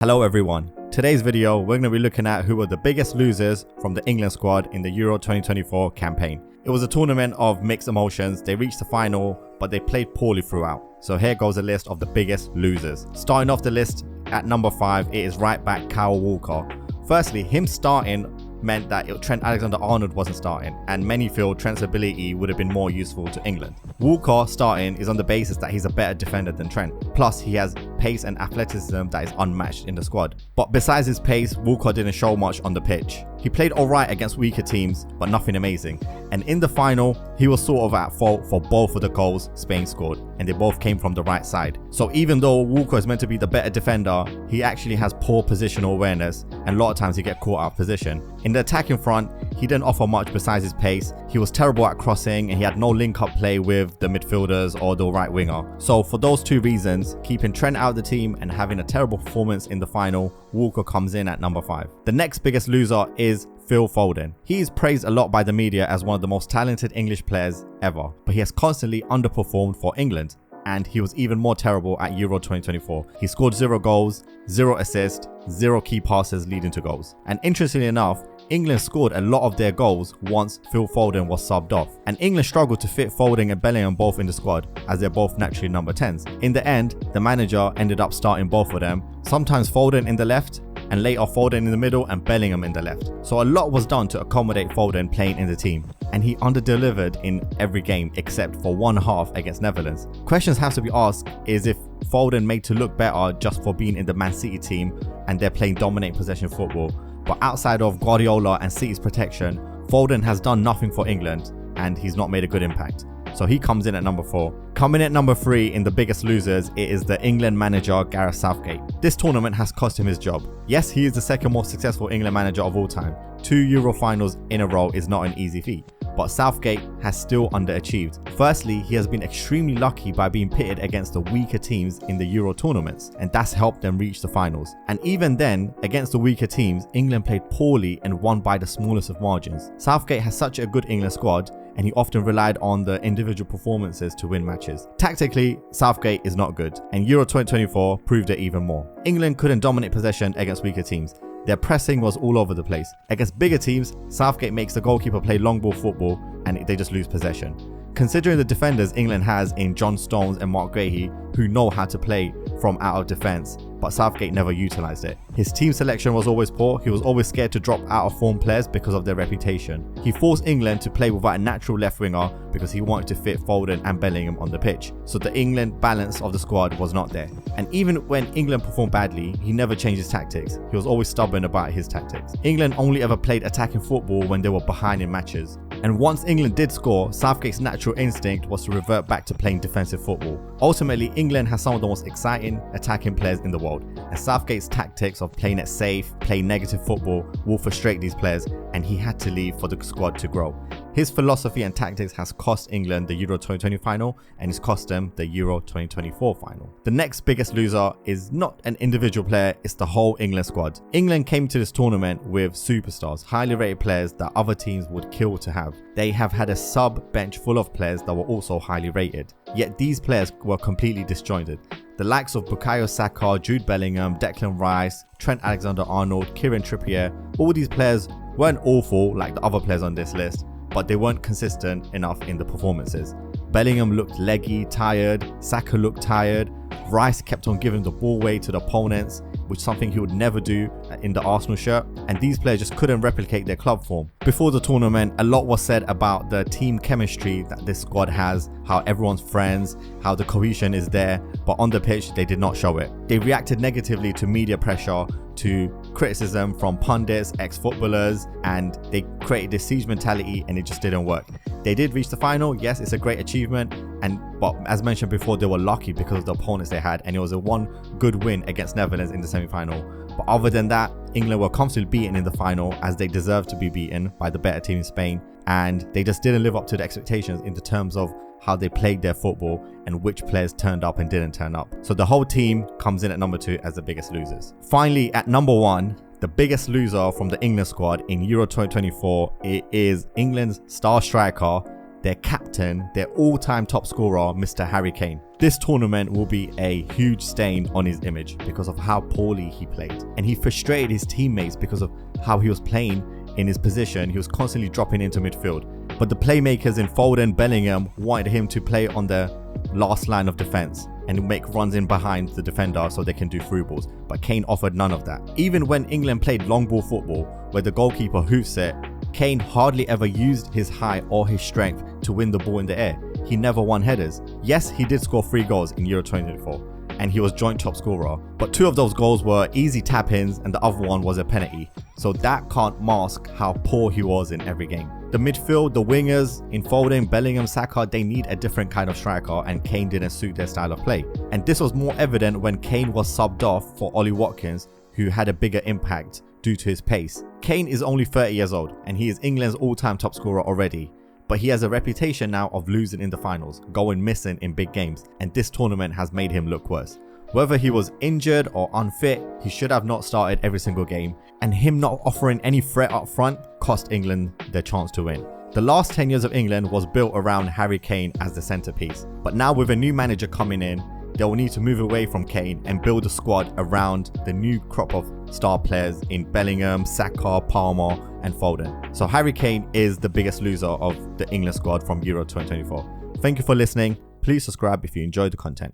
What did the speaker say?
Hello everyone. Today's video we're going to be looking at who were the biggest losers from the England squad in the Euro 2024 campaign. It was a tournament of mixed emotions. They reached the final, but they played poorly throughout. So here goes a list of the biggest losers. Starting off the list at number 5, it is right back Kyle Walker. Firstly, him starting meant that Trent Alexander-Arnold wasn't starting, and many feel Trent's ability would have been more useful to England. Walker starting is on the basis that he's a better defender than Trent, plus he has pace and athleticism that is unmatched in the squad. But besides his pace, Walker didn't show much on the pitch. He played alright against weaker teams, but nothing amazing. And in the final, he was sort of at fault for both of the goals Spain scored, and they both came from the right side. So even though Walker is meant to be the better defender, he actually has poor positional awareness, and a lot of times he gets caught out of position. In the attacking front, he didn't offer much besides his pace. He was terrible at crossing, and he had no link-up play with the midfielders or the right winger. So for those two reasons, keeping Trent out of the team and having a terrible performance in the final, Walker comes in at number 5. The next biggest loser is Phil Foden. He is praised a lot by the media as one of the most talented English players ever, but he has constantly underperformed for England, and he was even more terrible at Euro 2024. He scored 0 goals, 0 assists, 0 key passes leading to goals. And interestingly enough, England scored a lot of their goals once Phil Foden was subbed off, and England struggled to fit Foden and Bellingham both in the squad, as they're both naturally number 10s. In the end, the manager ended up starting both of them, sometimes Foden in the left, and later Foden in the middle and Bellingham in the left. So a lot was done to accommodate Foden playing in the team, and he under-delivered in every game except for one half against Netherlands. Questions have to be asked is if Foden made to look better just for being in the Man City team and they're playing dominant possession football. But outside of Guardiola and City's protection, Foden has done nothing for England and he's not made a good impact. So he comes in at number 4. Coming at number 3 in the biggest losers, it is the England manager Gareth Southgate. This tournament has cost him his job. Yes, he is the second most successful England manager of all time. 2 Euro finals in a row is not an easy feat, but Southgate has still underachieved. Firstly, he has been extremely lucky by being pitted against the weaker teams in the Euro tournaments, and that's helped them reach the finals. And even then, against the weaker teams, England played poorly and won by the smallest of margins. Southgate has such a good England squad, and he often relied on the individual performances to win matches. Tactically, Southgate is not good, and Euro 2024 proved it even more. England couldn't dominate possession against weaker teams. Their pressing was all over the place. Against bigger teams, Southgate makes the goalkeeper play long ball football and they just lose possession. Considering the defenders England has in John Stones and Mark Guehi, who know how to play from out of defence, but Southgate never utilised it. His team selection was always poor. He was always scared to drop out of form players because of their reputation. He forced England to play without a natural left winger because he wanted to fit Foden and Bellingham on the pitch. So the England balance of the squad was not there. And even when England performed badly, he never changed his tactics. He was always stubborn about his tactics. England only ever played attacking football when they were behind in matches. And once England did score, Southgate's natural instinct was to revert back to playing defensive football. Ultimately, England has some of the most exciting attacking players in the world, and Southgate's tactics of playing it safe, playing negative football will frustrate these players, and he had to leave for the squad to grow. His philosophy and tactics has cost England the Euro 2020 final, and it's cost them the Euro 2024 final. The next biggest loser is not an individual player, it's the whole England squad. England came to this tournament with superstars, highly rated players that other teams would kill to have. They have had a sub bench full of players that were also highly rated, yet these players were completely disjointed. The likes of Bukayo Saka, Jude Bellingham, Declan Rice, Trent Alexander-Arnold, Kieran Trippier, all these players weren't awful like the other players on this list, but they weren't consistent enough in the performances. Bellingham looked leggy, tired, Saka looked tired, Rice kept on giving the ball away to the opponents, which is something he would never do in the Arsenal shirt, and these players just couldn't replicate their club form. Before the tournament, a lot was said about the team chemistry that this squad has, how everyone's friends, how the cohesion is there, but on the pitch they did not show it. They reacted negatively to media pressure, to criticism from pundits, ex-footballers, and they created this siege mentality and it just didn't work. They did reach the final, yes, it's a great achievement, but as mentioned before, they were lucky because of the opponents they had, and it was a one good win against Netherlands in the semi-final. But other than that, England were comfortably beaten in the final as they deserved to be beaten by the better team in Spain, and they just didn't live up to the expectations in the terms of how they played their football and which players turned up and didn't turn up. So the whole team comes in at number 2 as the biggest losers. Finally, at number 1, the biggest loser from the England squad in Euro 2024, it is England's star striker, their captain, their all-time top scorer, Mr. Harry Kane. This tournament will be a huge stain on his image because of how poorly he played. And he frustrated his teammates because of how he was playing in his position. He was constantly dropping into midfield. But the playmakers in Foden, Bellingham wanted him to play on the last line of defense and make runs in behind the defender so they can do through balls. But Kane offered none of that. Even when England played long ball football, where the goalkeeper hoofs it, Kane hardly ever used his height or his strength to win the ball in the air. He never won headers. Yes, he did score 3 goals in Euro 2024 and he was joint top scorer, but 2 of those goals were easy tap-ins and the other one was a penalty. So that can't mask how poor he was in every game. The midfield, the wingers in Foden, Bellingham, Saka, they need a different kind of striker, and Kane didn't suit their style of play. And this was more evident when Kane was subbed off for Ollie Watkins, who had a bigger impact due to his pace. Kane is only 30 years old and he is England's all-time top scorer already, but he has a reputation now of losing in the finals, going missing in big games, and this tournament has made him look worse. Whether he was injured or unfit, he should have not started every single game, and him not offering any threat up front cost England their chance to win. The last 10 years of England was built around Harry Kane as the centrepiece, but now with a new manager coming in, they will need to move away from Kane and build a squad around the new crop of star players in Bellingham, Saka, Palmer and Foden. So Harry Kane is the biggest loser of the England squad from Euro 2024. Thank you for listening. Please subscribe if you enjoyed the content.